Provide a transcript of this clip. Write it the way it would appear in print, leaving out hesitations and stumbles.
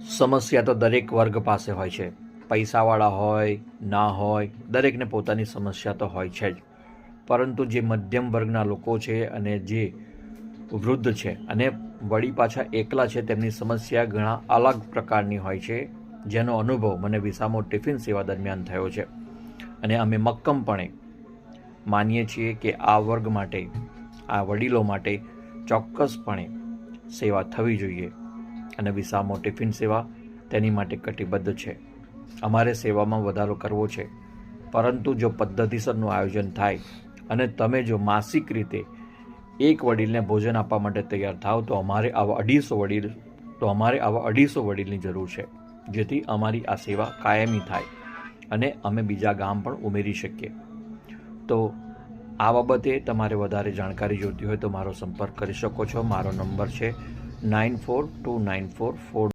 સમસ્યા તો દરેક વર્ગ પાસે હોય છે. પૈસાવાળા હોય, ના હોય, દરેકને પોતાની સમસ્યા તો હોય છે જ. પરંતુ જે મધ્યમ વર્ગના લોકો છે અને જે વૃદ્ધ છે અને વળી પાછા એકલા છે, તેમની સમસ્યા ઘણા અલગ પ્રકારની હોય છે, જેનો અનુભવ મને વિસામો ટિફિન સેવા દરમિયાન થયો છે. અને અમે મક્કમપણે માનીએ છીએ કે આ વર્ગ માટે, આ વડીલો માટે ચોક્કસપણે સેવા થવી જોઈએ અને વિસામો ટિફિન સેવા તેની માટે કટિબદ્ધ છે. અમારે સેવામાં વધારો કરવો છે, પરંતુ જો પદ્ધતિસરનું આયોજન થાય અને તમે જો માસિક રીતે એક વડીલને ભોજન આપવા માટે તૈયાર થાવ તો અમારે આવા 250 વડીલની જરૂર છે, જેથી અમારી આ સેવા કાયમી થાય અને અમે બીજા ગામ પણ ઉમેરી શકીએ. તો આ બાબતે તમારે વધારે જાણકારી જોઈતી હોય તો મારો સંપર્ક કરી શકો છો. મારો નંબર છે 942944